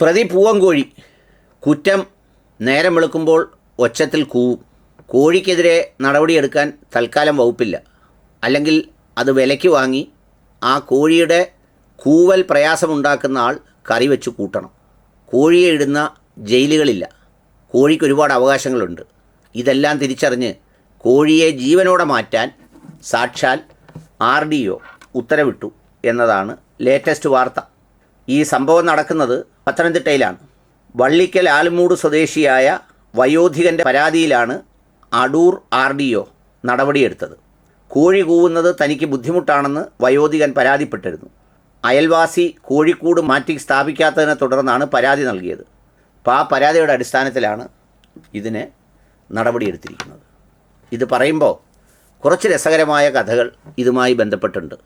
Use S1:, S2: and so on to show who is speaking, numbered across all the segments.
S1: പ്രതി പൂവൻകോഴി. കുറ്റം നേരം വെളുക്കുമ്പോൾ ഒച്ചത്തിൽ കൂവും. കോഴിക്കെതിരെ നടപടിയെടുക്കാൻ തൽക്കാലം വകുപ്പില്ല. അല്ലെങ്കിൽ അത് വിലയ്ക്ക് വാങ്ങി ആ കോഴിയുടെ കൂവൽ പ്രയാസമുണ്ടാക്കുന്ന ആൾ കറി വെച്ച് കൂട്ടണം. കോഴിയെ ഇടുന്ന ജയിലുകളില്ല. കോഴിക്ക് ഒരുപാട് അവകാശങ്ങളുണ്ട്. ഇതെല്ലാം തിരിച്ചറിഞ്ഞ് കോഴിയെ ജീവനോടെ മാറ്റാൻ സാക്ഷാൽ RDO ഉത്തരവിട്ടു എന്നതാണ് ലേറ്റസ്റ്റ് വാർത്ത. ഈ സംഭവം നടക്കുന്നത് പത്തനംതിട്ടയിലാണ്. വള്ളിക്കൽ ആലുമൂട് സ്വദേശിയായ വയോധികൻ്റെ പരാതിയിലാണ് അടൂർ RDO നടപടിയെടുത്തത്. കോഴി കൂവുന്നത് തനിക്ക് ബുദ്ധിമുട്ടാണെന്ന് വയോധികൻ പരാതിപ്പെട്ടിരുന്നു. അയൽവാസി കോഴിക്കൂട് മാറ്റി സ്ഥാപിക്കാത്തതിനെ തുടർന്നാണ് പരാതി നൽകിയത്. അപ്പോൾ ആ പരാതിയുടെ അടിസ്ഥാനത്തിലാണ് ഇതിന് നടപടിയെടുത്തിരിക്കുന്നത്. ഇത് പറയുമ്പോൾ കുറച്ച് രസകരമായ കഥകൾ ഇതുമായി ബന്ധപ്പെട്ടുണ്ട്.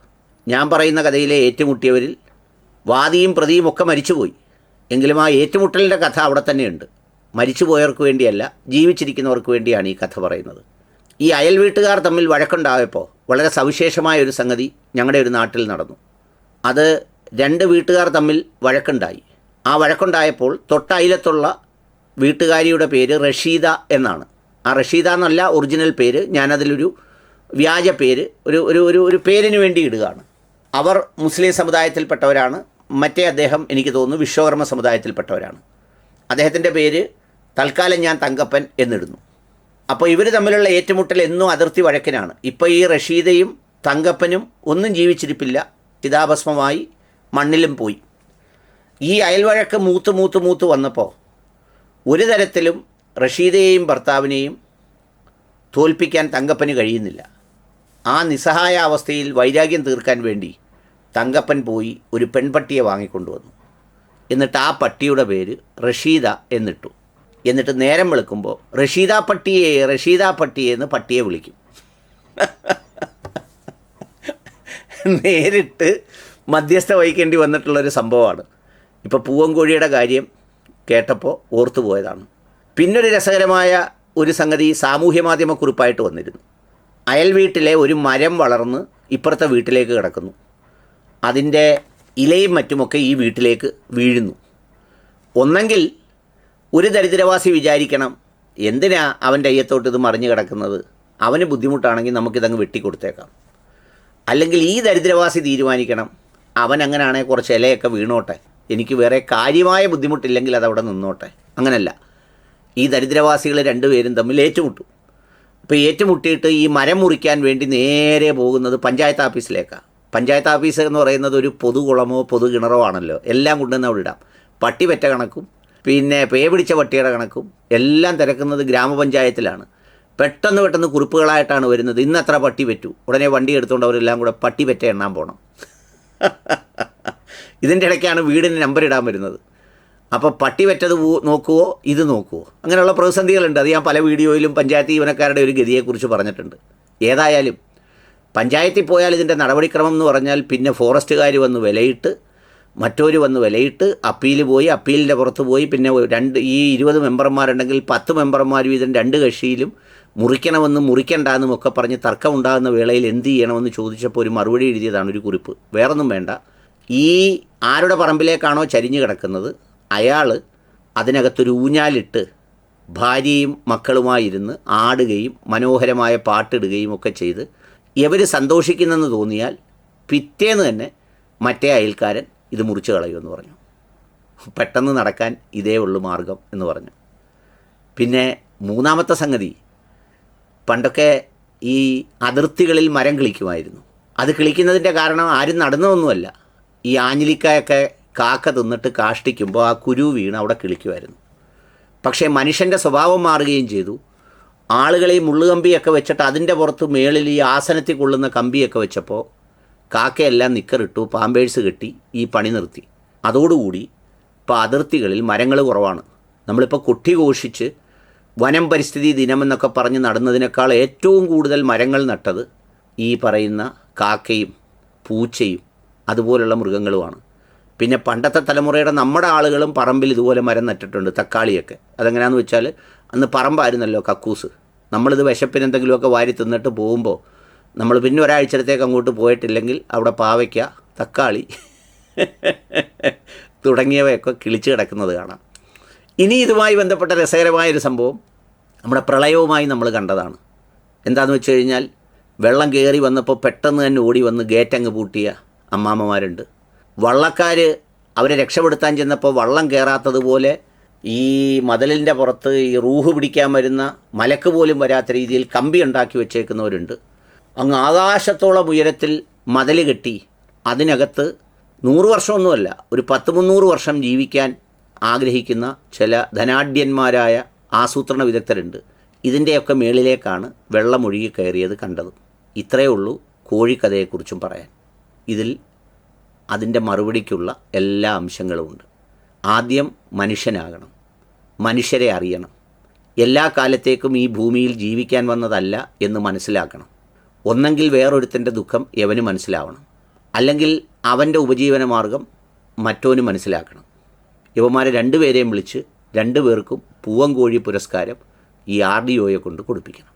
S1: ഞാൻ പറയുന്ന കഥയിലെ ഏറ്റുമുട്ടിയവരിൽ വാദിയും പ്രതിയും ഒക്കെ മരിച്ചുപോയി. എങ്കിലും ആ ഏറ്റുമുട്ടലിൻ്റെ കഥ അവിടെ തന്നെയുണ്ട്. മരിച്ചുപോയവർക്ക് വേണ്ടിയല്ല, ജീവിച്ചിരിക്കുന്നവർക്ക് വേണ്ടിയാണ് ഈ കഥ പറയുന്നത്. ഈ അയൽ വീട്ടുകാർ തമ്മിൽ വഴക്കുണ്ടായപ്പോൾ വളരെ സവിശേഷമായ ഒരു സംഗതി ഞങ്ങളുടെ ഒരു നാട്ടിൽ നടന്നു. അത് രണ്ട് വീട്ടുകാർ തമ്മിൽ വഴക്കുണ്ടായി. ആ വഴക്കുണ്ടായപ്പോൾ തൊട്ടയലത്തുള്ള വീട്ടുകാരിയുടെ പേര് റഷീദ എന്നാണ്. ആ റഷീദ എന്നല്ല ഒറിജിനൽ പേര്, ഞാനതിലൊരു വ്യാജ പേര് ഒരു പേരിന് വേണ്ടി ഇടുകയാണ്. അവർ മുസ്ലിം സമുദായത്തിൽപ്പെട്ടവരാണ്. മറ്റേ അദ്ദേഹം എനിക്ക് തോന്നുന്നു വിശ്വകർമ്മ സമുദായത്തിൽപ്പെട്ടവരാണ്. അദ്ദേഹത്തിൻ്റെ പേര് തൽക്കാലം ഞാൻ തങ്കപ്പൻ എന്നിടുന്നു. അപ്പോൾ ഇവർ തമ്മിലുള്ള ഏറ്റുമുട്ടൽ എന്നും അതിർത്തി വഴക്കിനാണ്. ഇപ്പോൾ ഈ റഷീദയും തങ്കപ്പനും ഒന്നും ജീവിച്ചിരിപ്പില്ല, ചിതാഭസ്മമായി മണ്ണിലും പോയി. ഈ അയൽവഴക്ക് മൂത്ത് വന്നപ്പോൾ ഒരു തരത്തിലും റഷീദയെയും ഭർത്താവിനെയും തോൽപ്പിക്കാൻ തങ്കപ്പന് കഴിയുന്നില്ല. ആ നിസ്സഹായ അവസ്ഥയിൽ വൈരാഗ്യം തീർക്കാൻ വേണ്ടി തങ്കപ്പൻ പോയി ഒരു പെൺപട്ടിയെ വാങ്ങിക്കൊണ്ടുവന്നു. എന്നിട്ട് ആ പട്ടിയുടെ പേര് റഷീദ എന്നിട്ടു. എന്നിട്ട് നേരം വെളുക്കുമ്പോൾ റഷീദ പട്ടിയെ എന്ന് പട്ടിയെ വിളിക്കും. നേരിട്ട് മധ്യസ്ഥ വഹിക്കേണ്ടി വന്നിട്ടുള്ളൊരു സംഭവമാണ്. ഇപ്പോൾ പൂവൻകോഴിയുടെ കാര്യം കേട്ടപ്പോൾ ഓർത്തു പോയതാണ്. പിന്നൊരു രസകരമായ ഒരു സംഗതി സാമൂഹ്യ മാധ്യമ കുറിപ്പായിട്ട് വന്നിരുന്നു. അയൽ വീട്ടിലെ ഒരു മരം വളർന്ന് ഇപ്പുറത്തെ വീട്ടിലേക്ക് കിടക്കുന്നു. അതിൻ്റെ ഇലയും മറ്റുമൊക്കെ ഈ വീട്ടിലേക്ക് വീഴുന്നു. ഒന്നെങ്കിൽ ഒരു ദരിദ്രവാസി വിചാരിക്കണം, എന്തിനാ അവൻ്റെ അയ്യത്തോട്ട് ഇത് മറിഞ്ഞു കിടക്കുന്നത്, അവന് ബുദ്ധിമുട്ടാണെങ്കിൽ നമുക്കിതങ്ങ് വെട്ടിക്കൊടുത്തേക്കാം. അല്ലെങ്കിൽ ഈ ദരിദ്രവാസി തീരുമാനിക്കണം, അവൻ അങ്ങനെയാണെങ്കിൽ കുറച്ച് ഇലയൊക്കെ വീണോട്ടെ, എനിക്ക് വേറെ കാര്യമായ ബുദ്ധിമുട്ടില്ലെങ്കിൽ അതവിടെ നിന്നോട്ടെ. അങ്ങനല്ല, ഈ ദരിദ്രവാസികൾ രണ്ടുപേരും തമ്മിൽ ഏറ്റുമുട്ടും. അപ്പോൾ ഏറ്റുമുട്ടിയിട്ട് ഈ മരം മുറിക്കാൻ വേണ്ടി നേരെ പോകുന്നത് പഞ്ചായത്ത് ഓഫീസിലേക്കാണ്. പഞ്ചായത്ത് ഓഫീസ് എന്ന് പറയുന്നത് ഒരു പൊതുകുളമോ പൊതു കിണറോ ആണല്ലോ. എല്ലാം കൊണ്ടുവന്ന് അവിടെ ഇടാം. പട്ടി പെറ്റ കണക്കും പിന്നെ പേ പിടിച്ച പട്ടിയുടെ കണക്കും എല്ലാം തിരക്കുന്നത് ഗ്രാമപഞ്ചായത്തിലാണ്. പെട്ടെന്ന് കുറിപ്പുകളായിട്ടാണ് വരുന്നത്. ഇന്നത്ര പട്ടി പറ്റൂ, ഉടനെ വണ്ടി എടുത്തുകൊണ്ട് അവരെല്ലാം കൂടെ പട്ടി പെറ്റ എണ്ണാൻ പോകണം. ഇതിൻ്റെ ഇടയ്ക്കാണ് വീടിന് നമ്പർ ഇടാൻ വരുന്നത്. അപ്പോൾ പട്ടി പറ്റത് നോക്കുവോ ഇത് നോക്കുവോ, അങ്ങനെയുള്ള പ്രതിസന്ധികളുണ്ട്. അത് ഞാൻ പല വീഡിയോയിലും പഞ്ചായത്ത് ജീവനക്കാരുടെ ഒരു ഗതിയെക്കുറിച്ച് പറഞ്ഞിട്ടുണ്ട്. ഏതായാലും പഞ്ചായത്തിൽ പോയാൽ ഇതിൻ്റെ നടപടിക്രമം എന്ന് പറഞ്ഞാൽ പിന്നെ ഫോറസ്റ്റുകാർ വന്ന് വിലയിട്ട്, മറ്റൊരു വന്ന് വിലയിട്ട്, അപ്പീൽ പോയി, അപ്പീലിൻ്റെ പുറത്ത് പോയി, പിന്നെ ഈ 20 മെമ്പർമാരുണ്ടെങ്കിൽ 10 മെമ്പർമാർ വീതം രണ്ട് കക്ഷിയിലും മുറിക്കണമെന്നും മുറിക്കണ്ടെന്നും ഒക്കെ പറഞ്ഞ് തർക്കമുണ്ടാകുന്ന വേളയിൽ എന്ത് ചെയ്യണമെന്ന് ചോദിച്ചപ്പോൾ ഒരു മറുപടി എഴുതിയതാണ് ഒരു കുറിപ്പ്. വേറൊന്നും വേണ്ട, ഈ ആരുടെ പറമ്പിലേക്കാണോ ചരിഞ്ഞു കിടക്കുന്നത് അയാൾ അതിനകത്തൊരു ഊഞ്ഞാലിട്ട് ഭാര്യയും മക്കളുമായിരുന്ന് ആടുകയും മനോഹരമായ പാട്ടിടുകയും ഒക്കെ ചെയ്ത് ഇവർ സന്തോഷിക്കുന്നെന്ന് തോന്നിയാൽ പിറ്റേന്ന് തന്നെ മറ്റേ അയൽക്കാരൻ ഇത് മുറിച്ച് കളയുമെന്ന് പറഞ്ഞു. പെട്ടെന്ന് നടക്കാൻ ഇതേ ഉള്ളു മാർഗം എന്ന് പറഞ്ഞു. പിന്നെ മൂന്നാമത്തെ സംഗതി, പണ്ടൊക്കെ ഈ അതിർത്തികളിൽ മരം കിളിക്കുമായിരുന്നു. അത് കിളിക്കുന്നതിൻ്റെ കാരണം ആരും നടന്നതൊന്നുമല്ല. ഈ ആഞ്ഞിലിക്കായൊക്കെ കാക്ക തിന്നിട്ട് കാഷ്ടിക്കുമ്പോൾ ആ കുരു വീണ് അവിടെ കിളിക്കുമായിരുന്നു. പക്ഷേ മനുഷ്യൻ്റെ സ്വഭാവം മാറുകയും ചെയ്തു. ആളുകളെ ഈ മുള്ളുകമ്പിയൊക്കെ വെച്ചിട്ട് അതിൻ്റെ പുറത്ത് മേളിൽ ഈ ആസനത്തിൽ കൊള്ളുന്ന കമ്പിയൊക്കെ വെച്ചപ്പോൾ കാക്കയെല്ലാം നിക്കറിട്ടു, പാമ്പേഴ്സ് കെട്ടി ഈ പണി നിർത്തി. അതോടുകൂടി ഇപ്പോൾ അതിർത്തികളിൽ മരങ്ങൾ കുറവാണ്. നമ്മളിപ്പോൾ കൊട്ടിഘോഷിച്ച് വനം പരിസ്ഥിതി ദിനമെന്നൊക്കെ പറഞ്ഞ് നടന്നതിനേക്കാൾ ഏറ്റവും കൂടുതൽ മരങ്ങൾ നട്ടത് ഈ പറയുന്ന കാക്കയും പൂച്ചയും അതുപോലുള്ള മൃഗങ്ങളുമാണ്. പിന്നെ പണ്ടത്തെ തലമുറയുടെ നമ്മുടെ ആളുകളും പറമ്പിൽ ഇതുപോലെ മരം നട്ടിട്ടുണ്ട്, തക്കാളിയൊക്കെ. അതെങ്ങനെയാണെന്ന് വെച്ചാൽ അന്ന് പറമ്പായിരുന്നല്ലോ കക്കൂസ്. നമ്മളിത് വിശപ്പിന് എന്തെങ്കിലുമൊക്കെ വാരി തിന്നിട്ട് പോകുമ്പോൾ നമ്മൾ പിന്നെ ഒരാഴ്ചത്തേക്ക് അങ്ങോട്ട് പോയിട്ടില്ലെങ്കിൽ അവിടെ പാവയ്ക്ക, തക്കാളി തുടങ്ങിയവയൊക്കെ കിളിച്ച് കിടക്കുന്നത് കാണാം. ഇനി ഇതുമായി ബന്ധപ്പെട്ട രസകരമായൊരു സംഭവം നമ്മുടെ പ്രളയവുമായി നമ്മൾ കണ്ടതാണ്. എന്താണെന്ന് വെച്ച് കഴിഞ്ഞാൽ വെള്ളം കയറി വന്നപ്പോൾ പെട്ടെന്ന് തന്നെ ഓടി വന്ന് ഗേറ്റങ്ങ് പൂട്ടിയ അമ്മാമ്മമാരുണ്ട്. വള്ളക്കാർ അവരെ രക്ഷപ്പെടുത്താൻ ചെന്നപ്പോൾ വള്ളം കയറാത്തതുപോലെ ഈ മതിലിൻ്റെ പുറത്ത് ഈ റൂഹ് പിടിക്കാൻ വരുന്ന മലക്ക് പോലും വരാത്ത രീതിയിൽ കമ്പി ഉണ്ടാക്കി വെച്ചേക്കുന്നവരുണ്ട്. അങ്ങ് ആകാശത്തോളം ഉയരത്തിൽ മതിൽ കെട്ടി അതിനകത്ത് 100 വർഷമൊന്നുമല്ല, ഒരു 10-300 വർഷം ജീവിക്കാൻ ആഗ്രഹിക്കുന്ന ചില ധനാഢ്യന്മാരായ ആസൂത്രണ വിദഗ്ധരുണ്ട്. ഇതിൻ്റെയൊക്കെ മേളിലേക്കാണ് വെള്ളമൊഴുകി കയറിയത് കണ്ടത്. ഇത്രയേ ഉള്ളൂ കോഴിക്കഥയെക്കുറിച്ചും പറയാൻ. ഇതിൽ അതിൻ്റെ മറുപടിക്കുള്ള എല്ലാ അംശങ്ങളുമുണ്ട്. ആദ്യം മനുഷ്യനാകണം, മനുഷ്യരെ അറിയണം, എല്ലാ കാലത്തേക്കും ഈ ഭൂമിയിൽ ജീവിക്കാൻ വന്നതല്ല എന്ന് മനസ്സിലാക്കണം. ഒന്നെങ്കിൽ വേറൊരുത്തൻ്റെ ദുഃഖം യവന് മനസ്സിലാവണം, അല്ലെങ്കിൽ അവൻ്റെ ഉപജീവന മാർഗം മറ്റോന് മനസ്സിലാക്കണം. ഇവന്മാരെ രണ്ടുപേരെയും വിളിച്ച് 2 പേർക്കും പൂവൻകോഴി പുരസ്കാരം ഈ RDOയെ കൊണ്ട് കൊടുപ്പിക്കണം.